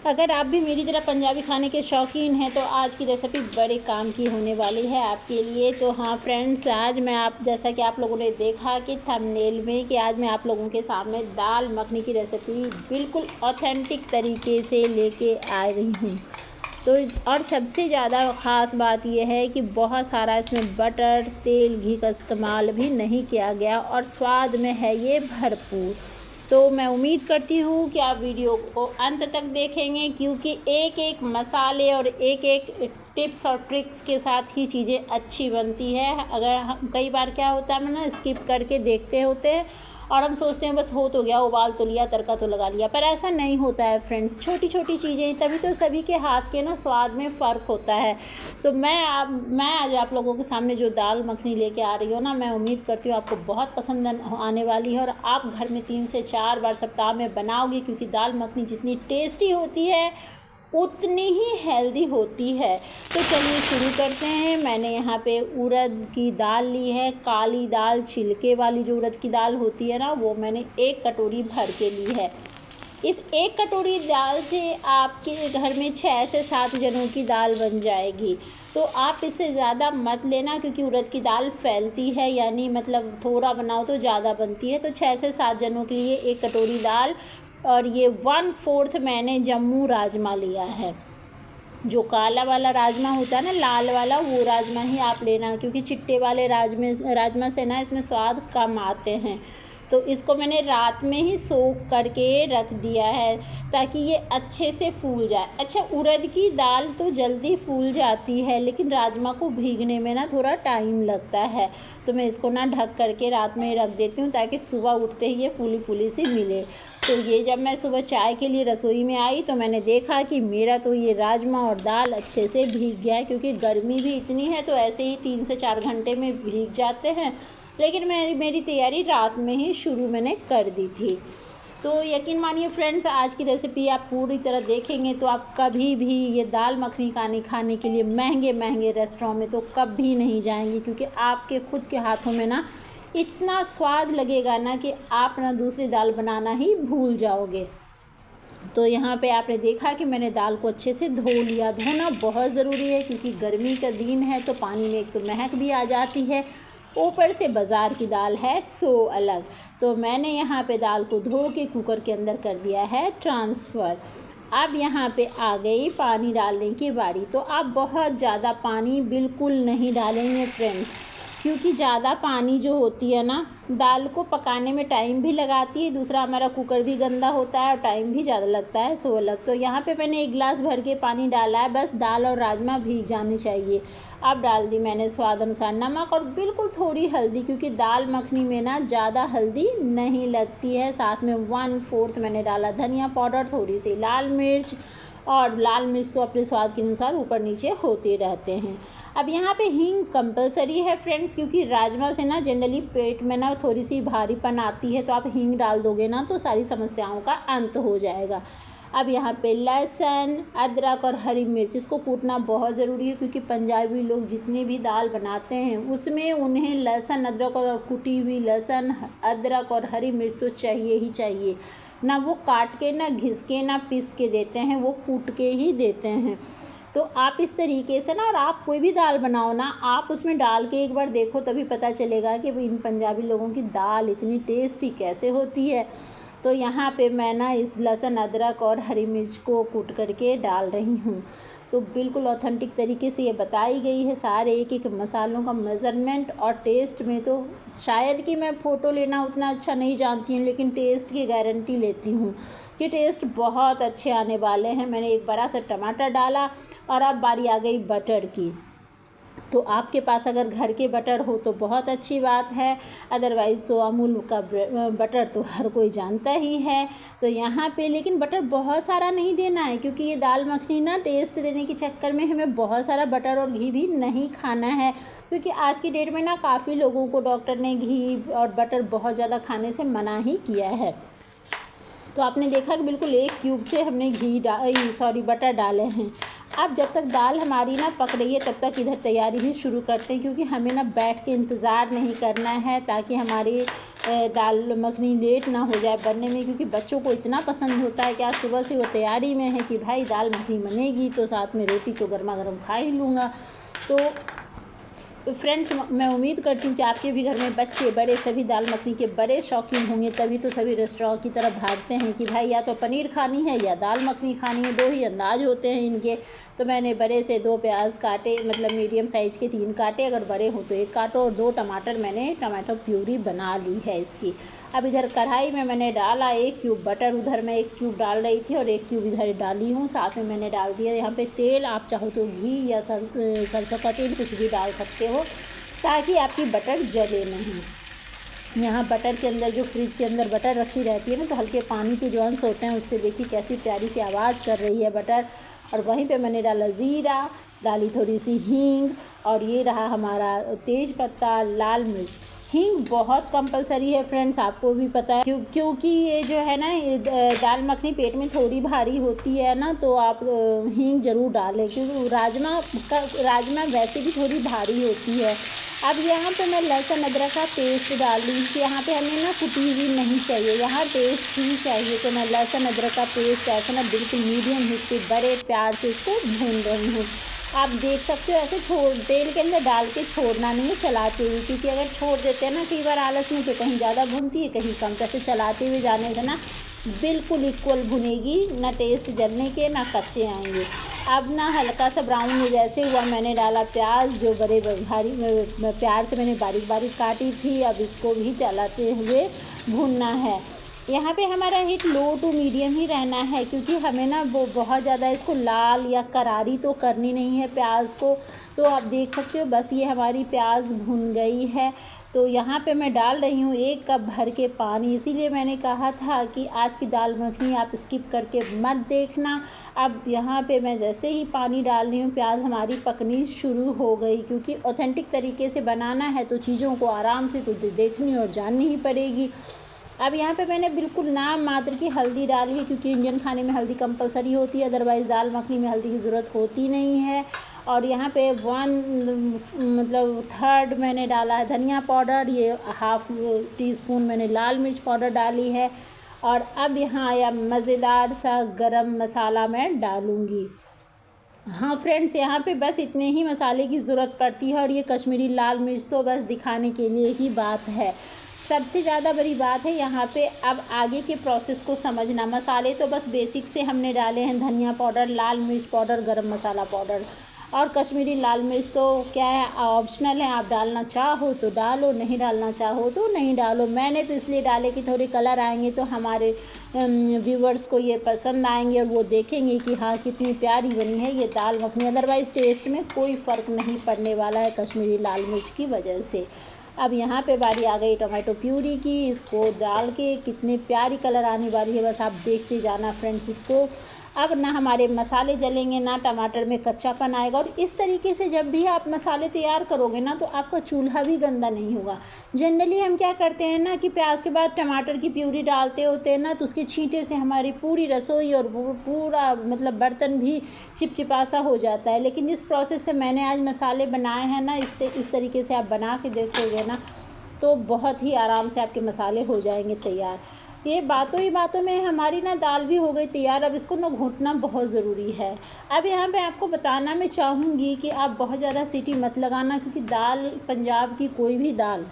अगर आप भी मेरी तरह पंजाबी खाने के शौकीन हैं तो आज की रेसिपी बड़े काम की होने वाली है आपके लिए। तो हाँ फ्रेंड्स, आज मैं जैसा कि आप लोगों ने देखा कि थंबनेल में कि आज मैं आप लोगों के सामने दाल मखनी की रेसिपी बिल्कुल ऑथेंटिक तरीके से लेके आ रही हूँ। तो और सबसे ज़्यादा ख़ास बात यह है कि बहुत सारा इसमें बटर, तेल, घी का इस्तेमाल भी नहीं किया गया और स्वाद में है ये भरपूर। तो मैं उम्मीद करती हूँ कि आप वीडियो को अंत तक देखेंगे, क्योंकि एक एक मसाले और एक एक टिप्स और ट्रिक्स के साथ ही चीज़ें अच्छी बनती है। अगर हम कई बार क्या होता है, हम ना स्किप करके देखते होते हैं और हम सोचते हैं बस हो तो गया, उबाल तो लिया, तड़का तो लगा लिया, पर ऐसा नहीं होता है फ्रेंड्स। छोटी छोटी चीज़ें, तभी तो सभी के हाथ के ना स्वाद में फ़र्क होता है। तो मैं आज आप लोगों के सामने जो दाल मखनी लेके आ रही हूँ ना, मैं उम्मीद करती हूँ आपको बहुत पसंद आने वाली है और आप घर में 3 से 4 बार सप्ताह में बनाओगे, क्योंकि दाल मखनी जितनी टेस्टी होती है उतनी ही हेल्दी होती है। तो चलिए शुरू करते हैं। मैंने यहाँ पे उड़द की दाल ली है, काली दाल, छिलके वाली जो उड़द की दाल होती है ना, वो मैंने 1 कटोरी भर के ली है। इस 1 कटोरी दाल से आपके घर में 6 से 7 जनों की दाल बन जाएगी। तो आप इससे ज़्यादा मत लेना, क्योंकि उड़द की दाल फैलती है, यानी मतलब थोड़ा बनाओ तो ज़्यादा बनती है। तो 6 से 7 जनों के लिए 1 कटोरी दाल, और ये 1/4 मैंने जम्मू राजमा लिया है। जो काला वाला राजमा होता है ना, लाल वाला, वो राजमा ही आप लेना, क्योंकि चिट्टे वाले राजमा से ना इसमें स्वाद कम आते हैं। तो इसको मैंने रात में ही सोख करके रख दिया है ताकि ये अच्छे से फूल जाए। अच्छा, उड़द की दाल तो जल्दी फूल जाती है, लेकिन राजमा को भीगने में ना थोड़ा टाइम लगता है। तो मैं इसको ना ढक करके रात में रख देती हूँ ताकि सुबह उठते ही ये फूली फूली सी मिले। तो ये जब मैं सुबह चाय के लिए रसोई में आई तो मैंने देखा कि मेरा तो ये राजमा और दाल अच्छे से भीग गया है, क्योंकि गर्मी भी इतनी है तो ऐसे ही 3 से 4 घंटे में भीग जाते हैं। लेकिन मेरी तैयारी रात में ही शुरू मैंने कर दी थी। तो यकीन मानिए फ्रेंड्स, आज की रेसिपी आप पूरी तरह देखेंगे तो आप कभी भी ये दाल मखनी खाने के लिए महंगे रेस्टोरेंट में तो कभी नहीं जाएंगे, क्योंकि आपके खुद के हाथों में ना इतना स्वाद लगेगा ना कि आप ना दूसरी दाल बनाना ही भूल जाओगे। तो यहाँ पे आपने देखा कि मैंने दाल को अच्छे से धो लिया। धोना बहुत ज़रूरी है, क्योंकि गर्मी का दिन है तो पानी में एक तो महक भी आ जाती है, ऊपर से बाज़ार की दाल है सो अलग। तो मैंने यहाँ पे दाल को धो के कुकर के अंदर कर दिया है ट्रांसफ़र। अब यहाँ पे आ गई पानी डालने की बारी। तो आप बहुत ज़्यादा पानी बिल्कुल नहीं डालेंगे फ्रेंड्स, क्योंकि ज़्यादा पानी जो होती है ना, दाल को पकाने में टाइम भी लगाती है, दूसरा हमारा कुकर भी गंदा होता है और टाइम भी ज़्यादा लगता है सो अलग। तो यहाँ पे मैंने 1 गिलास भर के पानी डाला है, बस दाल और राजमा भीग जाने चाहिए। अब डाल दी मैंने स्वाद अनुसार नमक और बिल्कुल थोड़ी हल्दी, क्योंकि दाल मखनी में ना ज़्यादा हल्दी नहीं लगती है। साथ में 1/4 मैंने डाला धनिया पाउडर, थोड़ी सी लाल मिर्च, और लाल मिर्च तो अपने स्वाद के अनुसार ऊपर नीचे होते रहते हैं। अब यहाँ पे हींग कंपलसरी है फ्रेंड्स, क्योंकि राजमा से ना जनरली पेट में ना थोड़ी सी भारीपन आती है, तो आप हींग डाल दोगे ना तो सारी समस्याओं का अंत हो जाएगा। अब यहाँ पे लहसुन, अदरक और हरी मिर्च, इसको कूटना बहुत ज़रूरी है, क्योंकि पंजाबी लोग जितने भी दाल बनाते हैं उसमें उन्हें लहसुन, अदरक और कुटी हुई लहसुन, अदरक और हरी मिर्च तो चाहिए ही चाहिए। ना वो काट के, ना घिस के, ना पीस के देते हैं, वो कूट के ही देते हैं। तो आप इस तरीके से ना, और आप कोई भी दाल बनाओ ना, आप उसमें डाल के एक बार देखो, तभी पता चलेगा कि इन पंजाबी लोगों की दाल इतनी टेस्टी कैसे होती है। तो यहाँ पे मैं ना इस लहसुन, अदरक और हरी मिर्च को कूट करके डाल रही हूँ। तो बिल्कुल ऑथेंटिक तरीके से ये बताई गई है, सारे एक एक मसालों का मेज़रमेंट। और टेस्ट में तो शायद कि मैं फ़ोटो लेना उतना अच्छा नहीं जानती हूँ, लेकिन टेस्ट की गारंटी लेती हूँ कि टेस्ट बहुत अच्छे आने वाले हैं। मैंने एक बड़ा सा टमाटर डाला, और अब बारी आ गई बटर की। तो आपके पास अगर घर के बटर हो तो बहुत अच्छी बात है, अदरवाइज़ तो अमूल का बटर तो हर कोई जानता ही है। तो यहाँ पे लेकिन बटर बहुत सारा नहीं देना है, क्योंकि ये दाल मखनी ना टेस्ट देने के चक्कर में हमें बहुत सारा बटर और घी भी नहीं खाना है, क्योंकि आज की डेट में ना काफ़ी लोगों को डॉक्टर ने घी और बटर बहुत ज़्यादा खाने से मना ही किया है। तो आपने देखा कि बिल्कुल 1 क्यूब से हमने बटर डाले हैं। अब जब तक दाल हमारी ना पक रही है तब तक इधर तैयारी भी शुरू करते हैं, क्योंकि हमें ना बैठ के इंतज़ार नहीं करना है, ताकि हमारी दाल मखनी लेट ना हो जाए बनने में, क्योंकि बच्चों को इतना पसंद होता है कि आज सुबह से वो तैयारी में है कि भाई दाल मखनी बनेगी तो साथ में रोटी तो गर्मा गर्म खा ही लूँगा। तो फ्रेंड्स, मैं उम्मीद करती हूँ कि आपके भी घर में बच्चे बड़े सभी दाल मखनी के बड़े शौकीन होंगे, तभी तो सभी रेस्टोरेंट की तरफ भागते हैं कि भाई या तो पनीर खानी है या दाल मखनी खानी है, 2 ही अंदाज होते हैं इनके। तो मैंने बड़े से 2 प्याज काटे, मतलब मीडियम साइज़ के 3 काटे, अगर बड़े हो तो 1 काटो, और 2 टमाटर मैंने टमाटर प्यूरी बना ली है इसकी। अब इधर कढ़ाई में मैंने डाला 1 क्यूब बटर, उधर मैं 1 क्यूब डाल रही थी और 1 क्यूब इधर डाली हूँ। साथ में मैंने डाल दिया यहाँ पे तेल, आप चाहो तो घी या सरसों का तेल कुछ भी डाल सकते हो ताकि आपकी बटर जले नहीं। यहाँ बटर के अंदर, जो फ्रिज के अंदर बटर रखी रहती है ना, तो हल्के पानी के जो अंश होते हैं उससे देखिए कैसी प्यारी सी आवाज़ कर रही है बटर। और वहीं पे मैंने डाला ज़ीरा, डाली थोड़ी सी हींग, और ये रहा हमारा तेज पत्ता, लाल मिर्च। हींग बहुत कंपलसरी है फ्रेंड्स, आपको भी पता है, क्योंकि ये जो है ना, दाल मखनी पेट में थोड़ी भारी होती है ना, तो आप हींग ज़रूर डालें, क्योंकि राजमा वैसे भी थोड़ी भारी होती है। अब यहाँ पे मैं लहसुन अदरक का पेस्ट डाल दी कि यहाँ पे हमें ना कुटी हुई नहीं चाहिए, यहाँ टेस्ट ही चाहिए। तो मैं लहसुन अदरक का पेस्ट ऐसा ना बिल्कुल मीडियम हीट पे बड़े प्यार से इसको भून रही हूँ। आप देख सकते हो ऐसे तेल के अंदर डाल के छोड़ना नहीं है चलाते हुए, क्योंकि अगर छोड़ देते हैं ना कई बार आलस में, तो कहीं ज़्यादा भूनती है कहीं कम। कैसे चलाते हुए जाने से ना बिल्कुल इक्वल भुनेगी, ना टेस्ट जलने के ना कच्चे आएंगे। अब ना हल्का सा ब्राउन में जैसे हुआ, मैंने डाला प्याज, जो बड़े भारी प्याज से मैंने बारीक बारीक काटी थी। अब इसको भी चलाते हुए भूनना है। यहाँ पे हमारा हीट लो टू मीडियम ही रहना है, क्योंकि हमें ना वो बहुत ज़्यादा इसको लाल या करारी तो करनी नहीं है प्याज को। तो आप देख सकते हो बस ये हमारी प्याज भुन गई है। तो यहाँ पे मैं डाल रही हूँ 1 कप भर के पानी, इसीलिए मैंने कहा था कि आज की दाल मखनी आप स्किप करके मत देखना। अब यहाँ पे मैं जैसे ही पानी डाल रही हूँ, प्याज हमारी पकनी शुरू हो गई, क्योंकि ऑथेंटिक तरीके से बनाना है तो चीज़ों को आराम से तो देखनी और जाननी ही पड़ेगी। अब यहाँ पे मैंने बिल्कुल नाम मात्र की हल्दी डाली है, क्योंकि इंडियन खाने में हल्दी कंपलसरी होती है, अदरवाइज़ दाल मखनी में हल्दी की ज़रूरत होती नहीं है। और यहाँ पे 1/3 मैंने डाला है धनिया पाउडर, ये ½ टीस्पून मैंने लाल मिर्च पाउडर डाली है। और अब यहाँ आया मज़ेदार सा गरम मसाला मैं डालूँगी। हाँ फ्रेंड्स, यहाँ पे बस इतने ही मसाले की ज़रूरत पड़ती है, और ये कश्मीरी लाल मिर्च तो बस दिखाने के लिए ही बात है। सबसे ज़्यादा बड़ी बात है यहाँ पे अब आगे के प्रोसेस को समझना। मसाले तो बस बेसिक से हमने डाले हैं, धनिया पाउडर, लाल मिर्च पाउडर, गरम मसाला पाउडर, और कश्मीरी लाल मिर्च तो क्या है, ऑप्शनल है, आप डालना चाहो तो डालो, नहीं डालना चाहो तो नहीं डालो। मैंने तो इसलिए डाले कि थोड़े कलर आएंगे तो हमारे व्यूवर्स को ये पसंद आएंगे, और वो देखेंगे कि हाँ कितनी प्यारी बनी है ये दाल मखनी। अदरवाइज़ टेस्ट में कोई फ़र्क नहीं पड़ने वाला है कश्मीरी लाल मिर्च की वजह से। अब यहाँ पे बारी आ गई टमाटो प्यूरी की, इसको डाल के कितनी प्यारी कलर आने वाली है, बस आप देखते जाना फ्रेंड्स इसको। अब ना हमारे मसाले जलेंगे, ना टमाटर में कच्चापन आएगा। और इस तरीके से जब भी आप मसाले तैयार करोगे ना, तो आपका चूल्हा भी गंदा नहीं होगा। जनरली हम क्या करते हैं ना कि प्याज के बाद टमाटर की प्यूरी डालते होते हैं ना, तो उसके छींटे से हमारी पूरी रसोई और पूरा मतलब बर्तन भी चिपचिपा सा हो जाता है। लेकिन जिस प्रोसेस से मैंने आज मसाले बनाए हैं ना, इससे इस तरीके से आप बना के देखोगे ना, तो बहुत ही आराम से आपके मसाले हो जाएंगे तैयार। ये बातों ही बातों में हमारी ना दाल भी हो गई तैयार। अब इसको ना घोटना बहुत ज़रूरी है। अब यहाँ पे आपको बताना मैं चाहूँगी कि आप बहुत ज़्यादा सीटी मत लगाना, क्योंकि दाल पंजाब की कोई भी दाल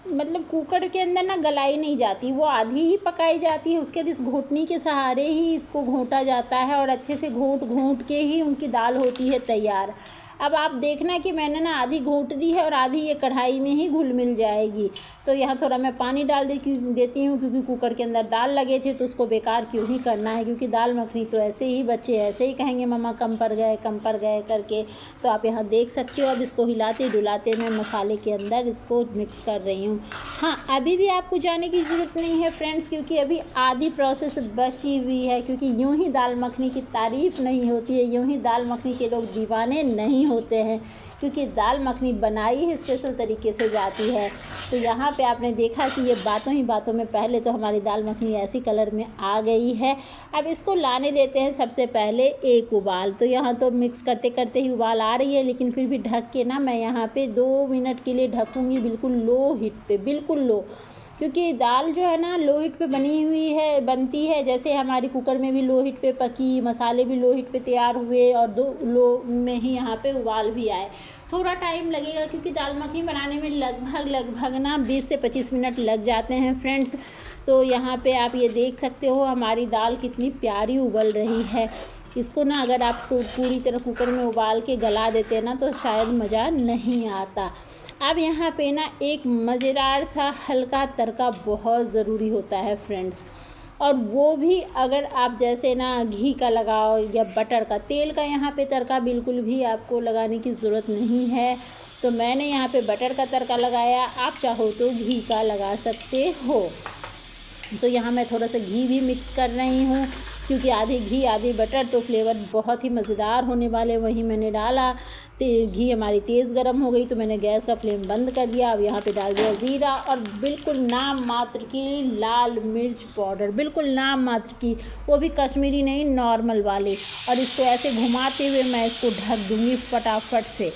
मतलब कुकर के अंदर ना गलाई नहीं जाती, वो आधी ही पकाई जाती है। उसके बाद इस घोटनी के सहारे ही इसको घोटा जाता है, और अच्छे से घोट के ही उनकी दाल होती है तैयार। अब आप देखना कि मैंने ना आधी घोट दी है और आधी ये कढ़ाई में ही घुल मिल जाएगी। तो यहाँ थोड़ा मैं पानी डाल देती हूँ, क्योंकि कुकर के अंदर दाल लगे थे तो उसको बेकार क्यों ही करना है, क्योंकि दाल मखनी तो ऐसे ही बच्चे ऐसे ही कहेंगे मम्मा कम पड़ गए करके। तो आप यहाँ देख सकते हो। अब इसको हिलाते डुलाते मैं मसाले के अंदर इसको मिक्स कर रही हूँ। हाँ, अभी भी आपको जाने की ज़रूरत नहीं है फ्रेंड्स, क्योंकि अभी आधी प्रोसेस बची हुई है। क्योंकि यूँ ही दाल मखनी की तारीफ़ नहीं होती है, यूँ ही दाल मखनी के लोग दीवाने नहीं होते हैं, क्योंकि दाल मखनी बनाई ही स्पेशल तरीके से जाती है। तो यहाँ पे आपने देखा कि ये बातों ही बातों में पहले तो हमारी दाल मखनी ऐसी कलर में आ गई है। अब इसको लाने देते हैं सबसे पहले एक उबाल। तो यहाँ तो मिक्स करते करते ही उबाल आ रही है, लेकिन फिर भी ढक के ना मैं यहाँ पे 2 मिनट के लिए ढकूँगी, बिल्कुल लो हीट पे, बिल्कुल लो। क्योंकि दाल जो है ना लो हीट पे बनती है, जैसे हमारी कुकर में भी लो हीट पे पकी, मसाले भी लो हीट पे तैयार हुए और दो लो में ही यहाँ पे उबाल भी आए। थोड़ा टाइम लगेगा क्योंकि दाल मखनी बनाने में लगभग ना 20 से 25 मिनट लग जाते हैं फ्रेंड्स। तो यहाँ पे आप ये देख सकते हो हमारी दाल कितनी प्यारी उबल रही है। इसको ना अगर आप पूरी तरह कुकर में उबाल के गला देते हैं ना तो शायद मज़ा नहीं आता। अब यहाँ पे ना एक मज़ेदार सा हल्का तड़का बहुत ज़रूरी होता है फ्रेंड्स, और वो भी अगर आप जैसे ना घी का लगाओ या बटर का। तेल का यहाँ पे तड़का बिल्कुल भी आपको लगाने की ज़रूरत नहीं है, तो मैंने यहाँ पे बटर का तड़का लगाया। आप चाहो तो घी का लगा सकते हो। तो यहाँ मैं थोड़ा सा घी भी मिक्स कर रही हूँ क्योंकि आधी घी आधी बटर, तो फ्लेवर बहुत ही मज़ेदार होने वाले। वहीं मैंने डाला घी हमारी तेज़ गर्म हो गई तो मैंने गैस का फ्लेम बंद कर दिया। अब यहाँ पे डाल दिया ज़ीरा और बिल्कुल नाम मात्र की लाल मिर्च पाउडर, बिल्कुल नाम मात्र की, वो भी कश्मीरी नहीं नॉर्मल वाले। और इसको ऐसे घुमाते हुए मैं इसको ढक दूँगी फटाफट से।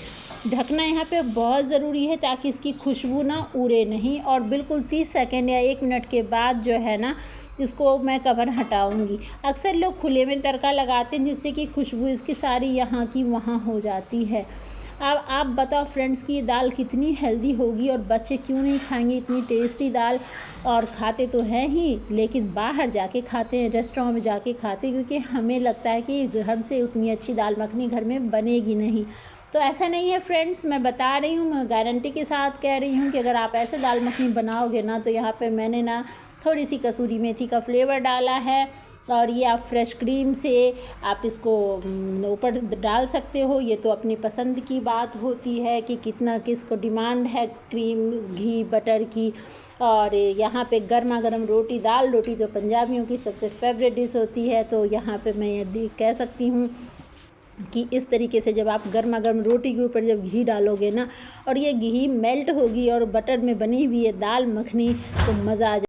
ढकना यहाँ पे बहुत ज़रूरी है ताकि इसकी खुशबू ना उड़े नहीं, और बिल्कुल 30 सेकेंड या 1 मिनट के बाद जो है ना इसको मैं कवर हटाऊंगी। अक्सर लोग खुले में तड़का लगाते हैं जिससे कि खुशबू इसकी सारी यहाँ की वहाँ हो जाती है। अब आप बताओ फ्रेंड्स कि ये दाल कितनी हेल्दी होगी और बच्चे क्यों नहीं खाएंगे इतनी टेस्टी दाल। और खाते तो हैं ही, लेकिन बाहर जाके खाते हैं, रेस्टोरेंट में जाके खाते हैं, क्योंकि हमें लगता है कि घर से उतनी अच्छी दाल मखनी घर में बनेगी नहीं। तो ऐसा नहीं है फ्रेंड्स, मैं बता रही हूँ, मैं गारंटी के साथ कह रही हूँ कि अगर आप ऐसे दाल मखनी बनाओगे ना तो यहाँ पे मैंने ना थोड़ी सी कसूरी मेथी का फ्लेवर डाला है, और ये आप फ्रेश क्रीम से आप इसको ऊपर डाल सकते हो। ये तो अपनी पसंद की बात होती है कि कितना किसको डिमांड है क्रीम घी बटर की। और यहाँ पे गर्मा गर्म रोटी, दाल रोटी तो पंजाबियों की सबसे फेवरेट डिश होती है। तो यहाँ पे मैं ये कह सकती हूँ कि इस तरीके से जब आप गर्मा गर्म रोटी के ऊपर जब घी डालोगे ना और ये घी मेल्ट होगी और बटर में बनी हुई है दाल मखनी, तो मज़ा आ